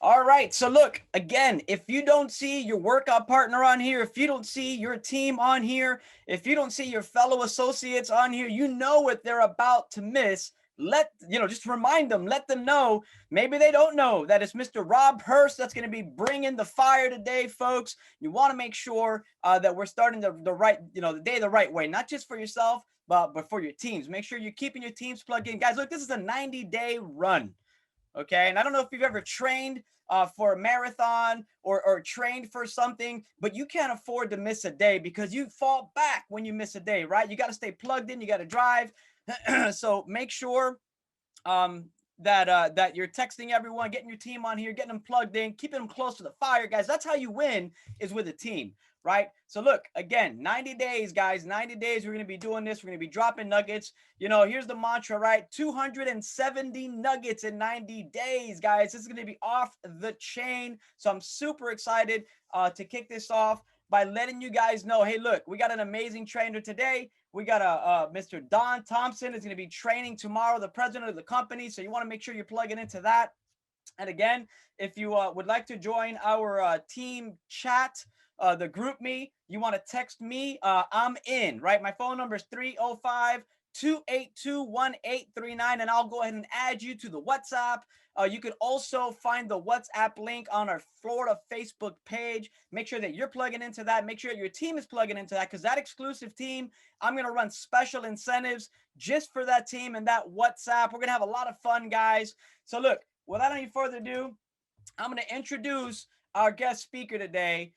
All right. So look, again, if you don't see your workout partner on here, if you don't see your team on here, if you don't see your fellow associates on here, you know what they're about to miss. Just remind them, let them know. Maybe they don't know that it's Mr. Rob Hurst that's going to be bringing the fire today, folks. You want to make sure that we're starting the day the right way, not just for yourself, but for your teams. Make sure you're keeping your teams plugged in. Guys, look, this is a 90-day run. Okay. And I don't know if you've ever trained for a marathon or trained for something, but you can't afford to miss a day because you fall back when you miss a day, right? You got to stay plugged in. You got to drive. So make sure that you're texting everyone, getting your team on here, getting them plugged in, keeping them close to the fire, guys. That's how you win, is with a team, right? So look, again, 90 days, guys, 90 days. We're going to be doing this. We're going to be dropping nuggets. Here's the mantra, right? 270 nuggets in 90 days, guys. This is going to be off the chain. So I'm super excited to kick this off by letting you guys know, hey, look, we got an amazing trainer today. We got Mr. Don Thompson is going to be training tomorrow, the president of the company. So you want to make sure you're plugging into that. And again, if you would like to join our team chat, the group me, you want to text me, I'm in, right? My phone number is 305-282-1839, and I'll go ahead and add you to the WhatsApp. You can also find the WhatsApp link on our Florida Facebook page. Make sure that you're plugging into that. Make sure your team is plugging into that, because that exclusive team, I'm going to run special incentives just for that team and that WhatsApp. We're going to have a lot of fun, guys. So look, without any further ado, I'm going to introduce our guest speaker today.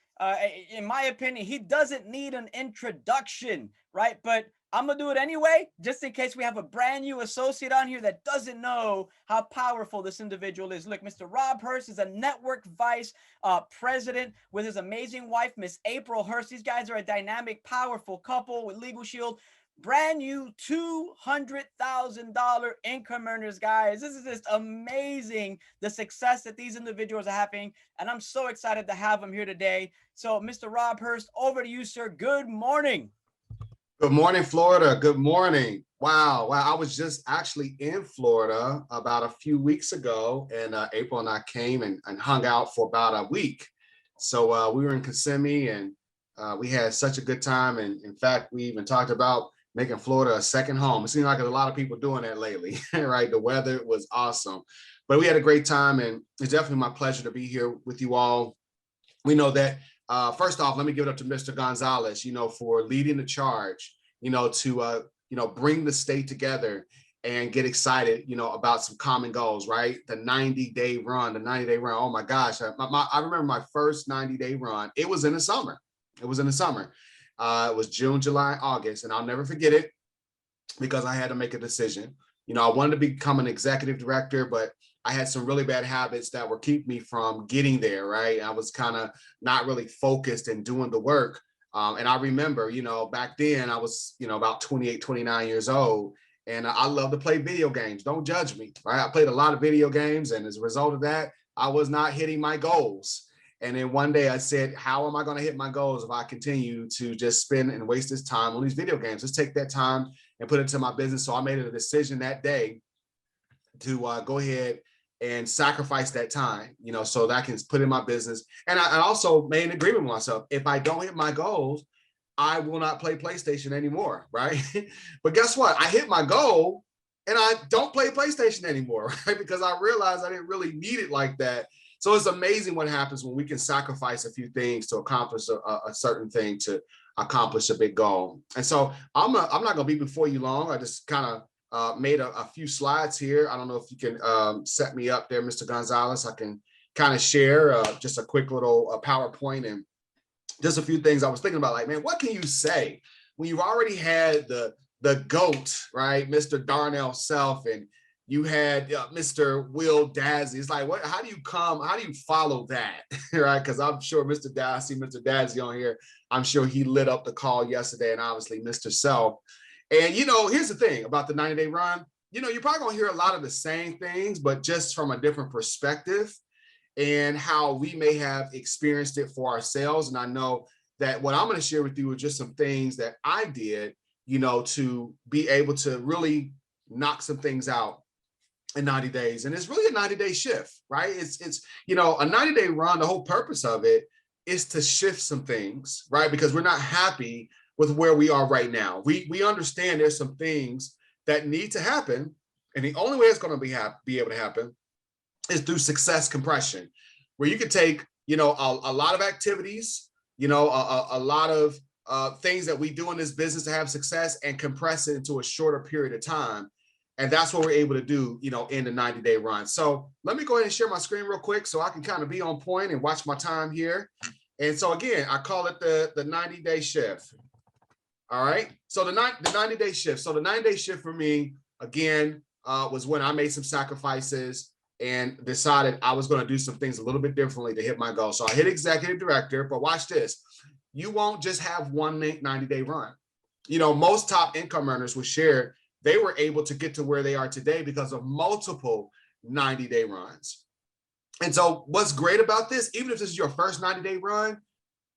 In my opinion, he doesn't need an introduction, right? But I'm going to do it anyway, just in case we have a brand new associate on here that doesn't know how powerful this individual is. Look, Mr. Rob Hurst is a network vice president with his amazing wife, Miss April Hurst. These guys are a dynamic, powerful couple with Legal Shield. Brand new $200,000 income earners, guys. This is just amazing, the success that these individuals are having. And I'm so excited to have them here today. So, Mr. Rob Hurst, over to you, sir. Good morning. Good morning, Florida. Good morning. Wow. I was just actually in Florida about a few weeks ago, and April and I came and hung out for about a week. So we were in Kissimmee, and we had such a good time. And in fact, we even talked about making Florida a second home. It seems like there's a lot of people doing that lately, right? The weather was awesome, but we had a great time, and it's definitely my pleasure to be here with you all. We know that first off, let me give it up to Mr. Gonzalez, for leading the charge, to, bring the state together and get excited, about some common goals, right? The 90-day run. Oh my gosh. I remember my first 90-day run. It was in the summer. It was June, July, August, and I'll never forget it because I had to make a decision. I wanted to become an executive director, but I had some really bad habits that were keeping me from getting there, right? I was kind of not really focused and doing the work. And I remember, back then I was, about 28, 29 years old, and I love to play video games. Don't judge me, right? I played a lot of video games, and as a result of that, I was not hitting my goals. And then one day I said, how am I going to hit my goals if I continue to just spend and waste this time on these video games? Let's take that time and put it into my business. So I made a decision that day to go ahead and sacrifice that time, so that I can put in my business. And I also made an agreement with myself. If I don't hit my goals, I will not play PlayStation anymore, right? But guess what? I hit my goal and I don't play PlayStation anymore, right? Because I realized I didn't really need it like that. So it's amazing what happens when we can sacrifice a few things to accomplish a certain thing, to accomplish a big goal. And so I'm not going to be before you long. I just kind of made a few slides here. I don't know if you can set me up there, Mr. Gonzalez. I can kind of share just a quick little PowerPoint and just a few things I was thinking about. Like, man, what can you say when you've already had the GOAT, right, Mr. Darnell Self, and you had Mr. Will Dazzy? It's like, what? How do you follow that, right? Because I'm sure Mr. Dazzy on here. I'm sure he lit up the call yesterday, and obviously Mr. Self. And, here's the thing about the 90-day run. You're probably going to hear a lot of the same things, but just from a different perspective and how we may have experienced it for ourselves. And I know that what I'm going to share with you are just some things that I did, to be able to really knock some things out in 90 days. And it's really a 90-day shift, right? It's a 90-day run, the whole purpose of it is to shift some things, right? Because we're not happy with where we are right now. We understand there's some things that need to happen. And the only way it's going to be able to happen is through success compression, where you could take, a lot of activities, a lot of things that we do in this business to have success and compress it into a shorter period of time. And that's what we're able to do, in the 90-day run. So let me go ahead and share my screen real quick so I can kind of be on point and watch my time here. And so again, I call it the 90-day shift. All right. So the 90-day shift. So the 90-day shift for me, again, was when I made some sacrifices and decided I was going to do some things a little bit differently to hit my goal. So I hit executive director, but watch this. You won't just have one 90-day run. Most top income earners will share they were able to get to where they are today because of multiple 90-day runs. And so what's great about this, even if this is your first 90-day run,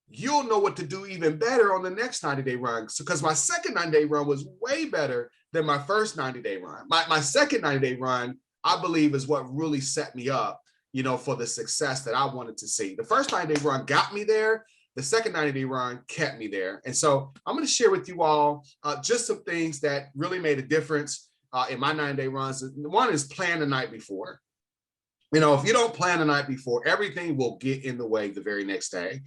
you'll know what to do even better on the next 90-day run. So, because my second 90-day run was way better than my first 90-day run. My second 90-day run, I believe, is what really set me up, for the success that I wanted to see. The first 90-day run got me there. The second 90-day run kept me there. And so I'm going to share with you all just some things that really made a difference in my 90-day runs. One is plan the night before. If you don't plan the night before, everything will get in the way the very next day.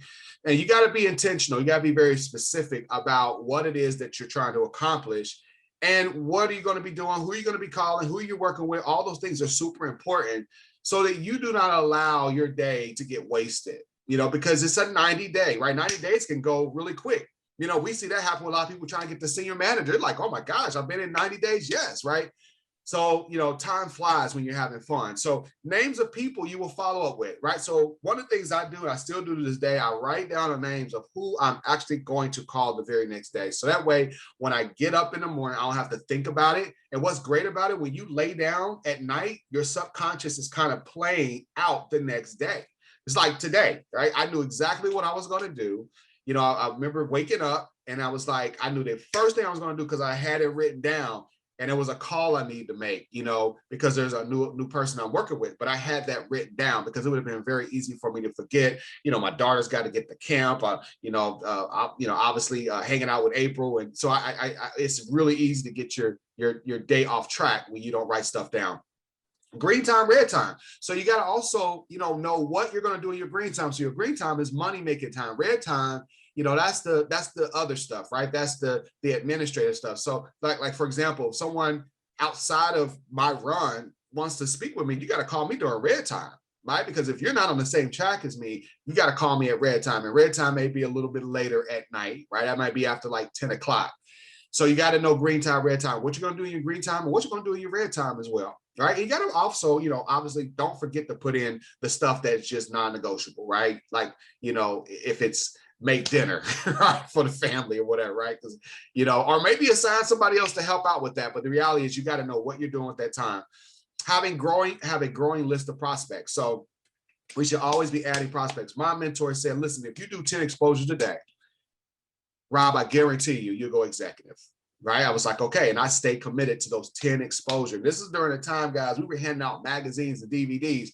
And you got to be intentional. You got to be very specific about what it is that you're trying to accomplish. And what are you going to be doing? Who are you going to be calling? Who are you working with? All those things are super important so that you do not allow your day to get wasted, because it's a 90-day, right? 90 days can go really quick. We see that happen with a lot of people trying to get the senior manager. They're like, oh my gosh, I've been in 90 days. Yes, right? So, time flies when you're having fun. So names of people you will follow up with, right? So one of the things I do, and I still do to this day, I write down the names of who I'm actually going to call the very next day. So that way, when I get up in the morning, I don't have to think about it. And what's great about it, when you lay down at night, your subconscious is kind of playing out the next day. It's like today, right? I knew exactly what I was going to do. I remember waking up and I was like, I knew the first thing I was going to do because I had it written down. And it was a call I need to make, because there's a new person I'm working with. But I had that written down because it would have been very easy for me to forget. My daughter's got to get to camp. Obviously hanging out with April, and so I it's really easy to get your day off track when you don't write stuff down. Green time, red time. So you got to also know what you're going to do in your green time. So your green time is money making time. Red time, that's the other stuff, right? That's the administrative stuff. So like for example, if someone outside of my run wants to speak with me, you got to call me during red time, right? Because if you're not on the same track as me, you got to call me at red time. And red time may be a little bit later at night, right? That might be after like 10 o'clock. So you got to know green time, red time, what you're going to do in your green time and what you're going to do in your red time as well. Right. You got to also, obviously don't forget to put in the stuff that's just non-negotiable, right? Like, if it's make dinner, right, for the family or whatever, right? Because, or maybe assign somebody else to help out with that. But the reality is you got to know what you're doing at that time. Have a growing list of prospects. So we should always be adding prospects. My mentor said, listen, if you do 10 exposures a day, Rob, I guarantee you'll go executive. Right. I was like, okay. And I stayed committed to those 10 exposure. This is during the time, guys, we were handing out magazines and DVDs.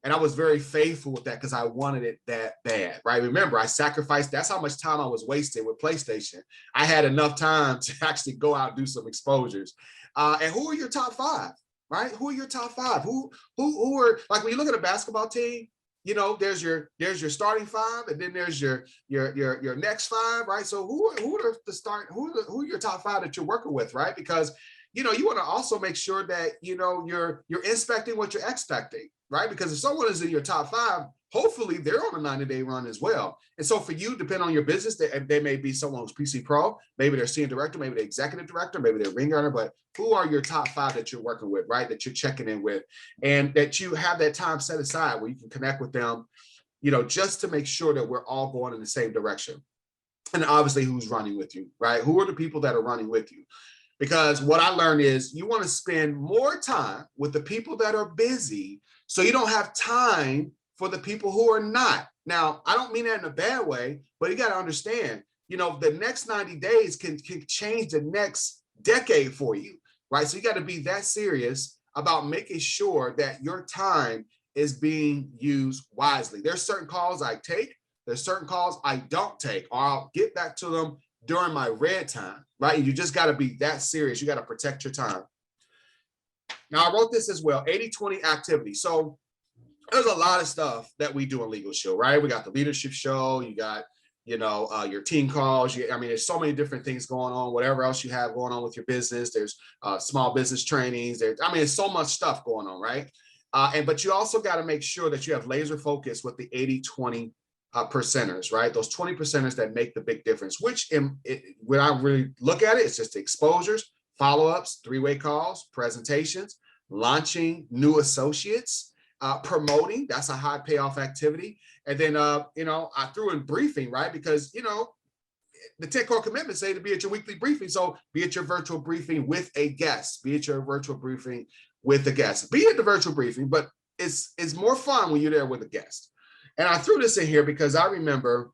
And I was very faithful with that because I wanted it that bad. Right. Remember, I sacrificed. That's how much time I was wasting with PlayStation. I had enough time to actually go out and do some exposures. And who are your top five? Right. Who are your top five? Who are, like, when you look at a basketball team, there's your starting five, and then there's your next five, right? So who are your top five that you're working with, right? Because you want to also make sure that you're inspecting what you're expecting, right? Because if someone is in your top five, hopefully they're on a 90-day run as well. And so for you, depending on your business, they may be someone who's PC Pro, maybe they're senior director, maybe they're executive director, maybe they're ring earner, but who are your top five that you're working with, right? That you're checking in with, and that you have that time set aside where you can connect with them, just to make sure that we're all going in the same direction. And obviously who's running with you, right? Who are the people that are running with you? Because what I learned is you want to spend more time with the people that are busy so you don't have time for the people who are not. Now, I don't mean that in a bad way, but you got to understand, the next 90 days can change the next decade for you, right? So you got to be that serious about making sure that your time is being used wisely. There's certain calls I take, there's certain calls I don't take, or I'll get back to them during my red time, right? You just got to be that serious. You got to protect your time. Now, I wrote this as well, 80-20 activity. So there's a lot of stuff that we do in Legal Show, right? We got the leadership show, you got, your team calls. There's so many different things going on, whatever else you have going on with your business. There's small business trainings. There's so much stuff going on, right? But you also got to make sure that you have laser focus with the 80-20 percenters, right? Those 20 percenters that make the big difference, when I really look at it, it's just the exposures, follow-ups, three-way calls, presentations, launching new associates, promoting, that's a high payoff activity. And then, I threw in briefing, right? Because, the 10 core commitments say to be at your weekly briefing. So be at your virtual briefing with a guest, be at your virtual briefing with a guest, be at the virtual briefing, but it's more fun when you're there with a guest. And I threw this in here because I remember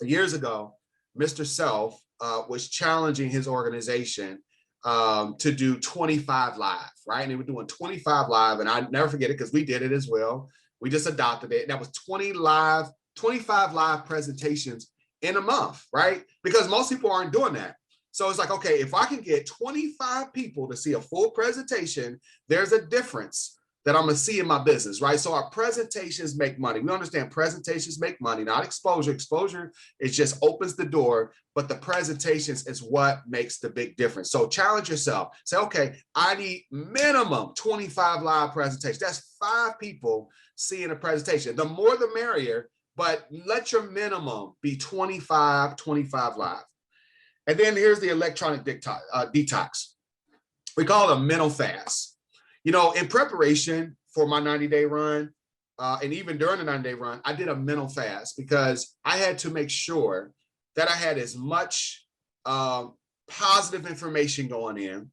years ago, Mr. Self was challenging his organization to do 25 live, right? And they were doing 25 live, and I never forget it because we did it as well. We just adopted it. And that was 25 live presentations in a month, right? Because most people aren't doing that. So it's like, okay, if I can get 25 people to see a full presentation, there's a difference that I'm gonna see in my business, right? So our presentations make money. We understand presentations make money, not exposure. Exposure, it just opens the door, but the presentations is what makes the big difference. So challenge yourself. Say, okay, I need minimum 25 live presentations. That's 5 people seeing a presentation. The more the merrier, but let your minimum be 25 live. And then here's the electronic detox. We call it a mental fast. In preparation for my 90-day run, and even during the 90-day run, I did a mental fast because I had to make sure that I had as much positive information going in.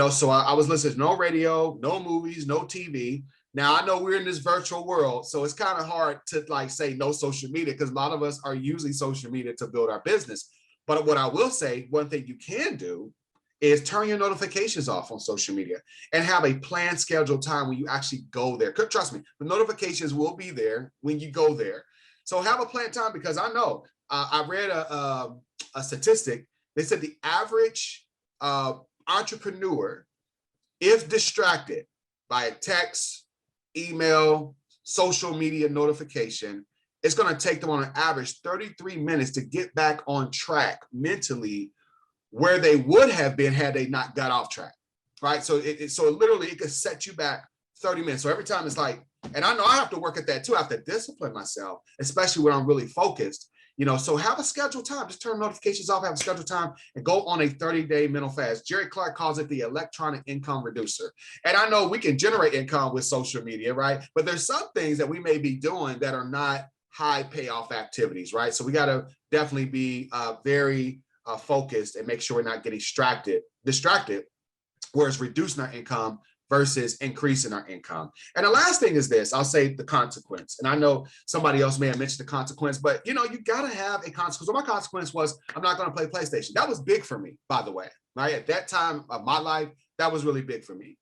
So I was listening to no radio, no movies, no TV. Now, I know we're in this virtual world, so it's kind of hard to say no social media because a lot of us are using social media to build our business. But what I will say, one thing you can do is turn your notifications off on social media and have a planned scheduled time when you actually go there. Trust me, the notifications will be there when you go there. So have a planned time because I know, I read a statistic. They said the average entrepreneur, if distracted by a text, email, social media notification, it's going to take them on an average 33 minutes to get back on track mentally where they would have been had they not got off track, right? So it could set you back 30 minutes. So every time it's like, and I know I have to work at that too. I have to discipline myself, especially when I'm really focused, so have a scheduled time. Just turn notifications off, have a scheduled time, and go on a 30-day mental fast. Jerry Clark calls it the electronic income reducer. And I know we can generate income with social media, right? But there's some things that we may be doing that are not high payoff activities, right? So we got to definitely be very focused and make sure we're not getting distracted, where it's reducing our income versus increasing our income. And the last thing is this, I'll say the consequence. And I know somebody else may have mentioned the consequence, but you got to have a consequence. So my consequence was, I'm not going to play PlayStation. That was big for me, by the way, right? At that time of my life, that was really big for me.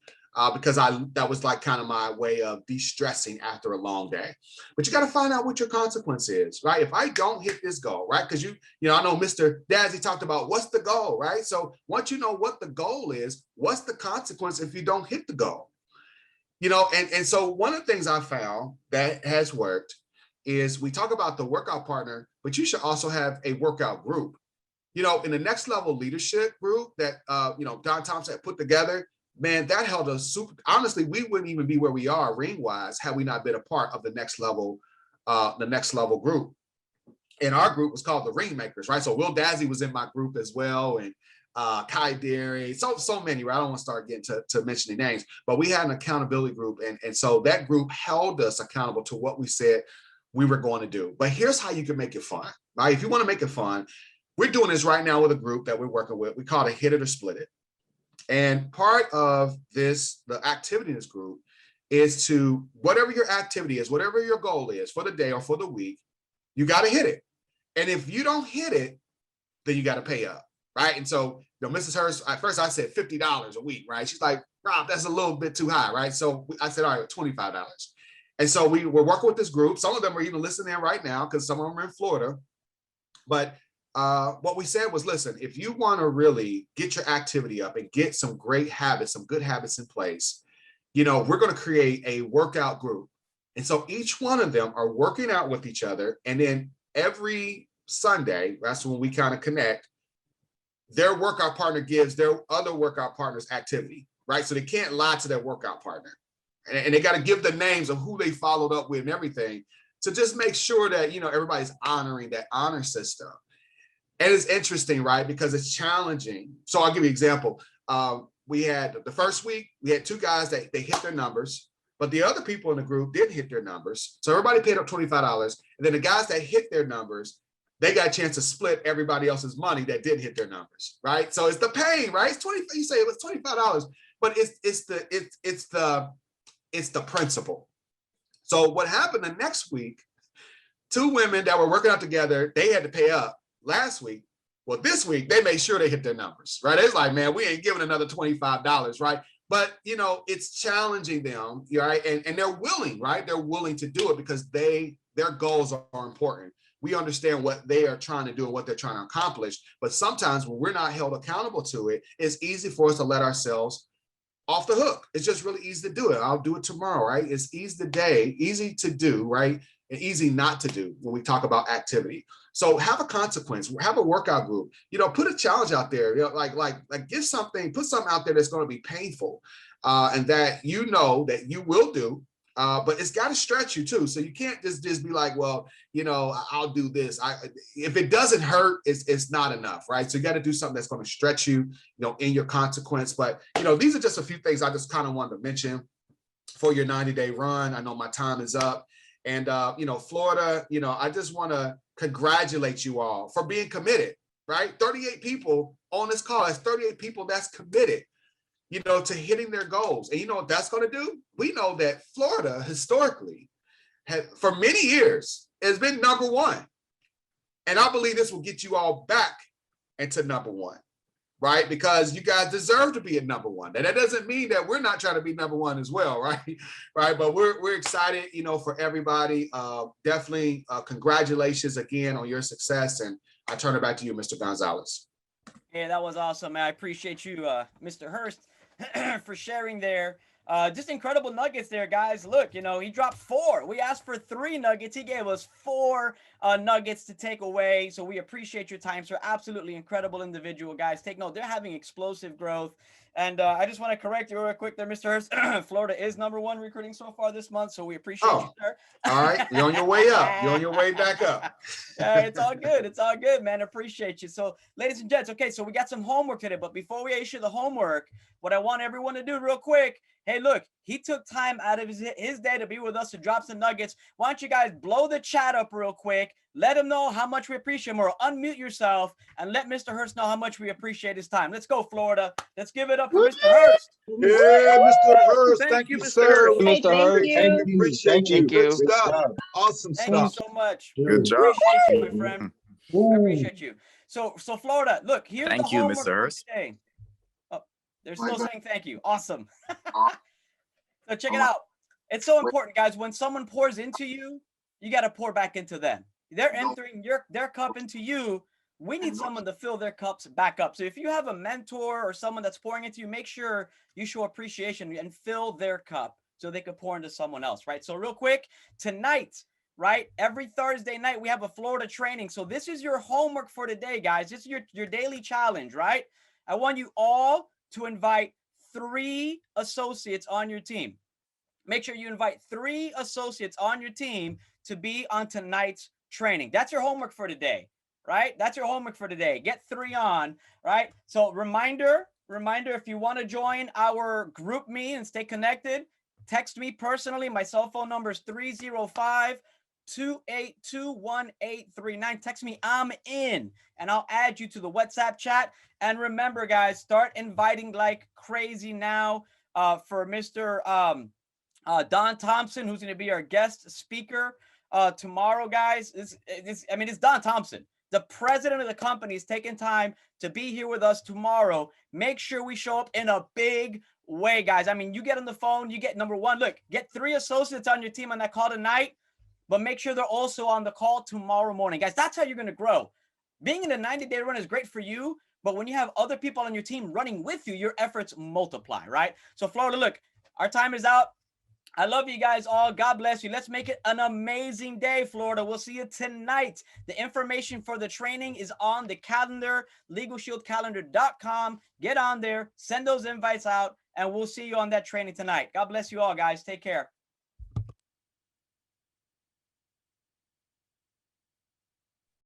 Because that was like kind of my way of de-stressing after a long day. But you got to find out what your consequence is, right? If I don't hit this goal, right? Because I know Mr. Dazzy talked about what's the goal, right? So once you know what the goal is, what's the consequence if you don't hit the goal? And so one of the things I found that has worked is we talk about the workout partner, but you should also have a workout group. In the next level leadership group that Don Thompson had put together, man, that held us super. Honestly, we wouldn't even be where we are ring-wise had we not been a part of the next level group. And our group was called the Ringmakers, right? So Will Dazzy was in my group as well, and Kai Derry, so many, right? I don't want to start getting to mentioning names, but we had an accountability group, and so that group held us accountable to what we said we were going to do. But here's how you can make it fun, right? If you want to make it fun, we're doing this right now with a group that we're working with. We call it Hit It or Split It. And part of this, the activity in this group, is to, whatever your activity is, whatever your goal is for the day or for the week, you got to hit it. And if you don't hit it, then you got to pay up, right? And so, Mrs. Hurst, at first I said $50 a week, right? She's like, Rob, that's a little bit too high, right? So I said, all right, $25. And so we were working with this group. Some of them are even listening in right now because some of them are in Florida. But what we said was, listen, if you want to really get your activity up and get some great habits, some good habits in place, we're going to create a workout group. And so each one of them are working out with each other. And then every Sunday, that's when we kind of connect, their workout partner gives their other workout partner's activity, right? So they can't lie to their workout partner. And they got to give the names of who they followed up with and everything to just make sure that, everybody's honoring that honor system. And it's interesting, right? Because it's challenging. So I'll give you an example. We had the first week, we had 2 guys that they hit their numbers, but the other people in the group didn't hit their numbers. So everybody paid up $25. And then the guys that hit their numbers, they got a chance to split everybody else's money that didn't hit their numbers, right? So it's the pain, right? It's 20. You say it was $25, but it's the principle. So what happened the next week, 2 women that were working out together, they had to pay up last week. Well, this week they made sure they hit their numbers, right? It's like, man, we ain't giving another $25, right? But it's challenging them, right? And they're willing, right? They're willing to do it because their goals are important. We understand what they are trying to do and what they're trying to accomplish. But sometimes when we're not held accountable to it, it's easy for us to let ourselves off the hook. It's just really easy to do it. I'll do it tomorrow, right? It's easy to do, right? And easy not to do when we talk about activity. So have a consequence, have a workout group, put a challenge out there, like give something, put something out there that's going to be painful and that that you will do. But it's got to stretch you too. So you can't just be like, well, I'll do this. If it doesn't hurt, it's not enough, right? So you got to do something that's going to stretch you, in your consequence. But, these are just a few things I just kind of wanted to mention for your 90-day run. I know my time is up. And, Florida, I just want to congratulate you all for being committed, right? 38 people on this call. That's 38 people that's committed, to hitting their goals. And you know what that's going to do? We know that Florida historically for many years has been number 1. And I believe this will get you all back into number 1, right? Because you guys deserve to be at number 1. And that doesn't mean that we're not trying to be number 1 as well, right? Right. But we're excited, for everybody. Definitely congratulations again on your success. And I turn it back to you, Mr. Gonzalez. Yeah, that was awesome, man. I appreciate you, Mr. Hurst, for sharing there. Just incredible nuggets there, guys. Look, he dropped 4. We asked for 3 nuggets. He gave us 4 nuggets to take away. So we appreciate your time, sir. Absolutely incredible individual, guys. Take note. They're having explosive growth. And I just want to correct you real quick there, Mr. Hurst. Florida is number 1 recruiting so far this month. So we appreciate you, sir. All right. You're on your way up. You're on your way back up. It's all good. It's all good, man. Appreciate you. So, ladies and gents, okay, so we got some homework today. But before we issue the homework, what I want everyone to do real quick, hey, look, he took time out of his day to be with us to drop some nuggets. Why don't you guys blow the chat up real quick? Let him know how much we appreciate him, or unmute yourself and let Mr. Hurst know how much we appreciate his time. Let's go, Florida. Let's give it up for Mr. Hurst. Yeah, Mr. Hurst. Thank you, sir. Hey, Mr. Hurst. thank you. Appreciate you. Thank Good you. stuff. Awesome Thank you stuff. so much. Good job. Appreciate you, my friend. We appreciate you. So Florida, look, here's Thank the you, homework Mr. for Hurst. today. Oh, they're still saying thank you. Awesome. So check it out. It's so important, guys. When someone pours into you, you got to pour back into them. They're entering their cup into you. We need someone to fill their cups back up. So if you have a mentor or someone that's pouring into you, make sure you show appreciation and fill their cup so they could pour into someone else, right? So real quick, tonight, right, every Thursday night, we have a Florida training. So this is your homework for today, guys. This is your daily challenge, right? I want you all to invite 3 associates on your team. Make sure you invite 3 associates on your team to be on tonight's training. That's your homework for today, right? That's your homework for today. Get 3 on, right? So reminder, if you want to join our group me and stay connected, text me personally. My cell phone number is 305-282-1839. Text me, I'm in, and I'll add you to the WhatsApp chat. And remember, guys, start inviting like crazy now for Mr. Don Thompson, who's going to be our guest speaker tomorrow, guys. It's Don Thompson. The president of the company is taking time to be here with us tomorrow. Make sure we show up in a big way, guys. I mean, you get on the phone, you get number one, look, get 3 associates on your team on that call tonight, but make sure they're also on the call tomorrow morning. Guys, that's how you're going to grow. Being in a 90-day run is great for you, but when you have other people on your team running with you, your efforts multiply, right? So Florida, look, our time is out. I love you guys all. God bless you. Let's make it an amazing day, Florida. We'll see you tonight. The information for the training is on the calendar, LegalShieldCalendar.com. Get on there, send those invites out, and we'll see you on that training tonight. God bless you all, guys. Take care.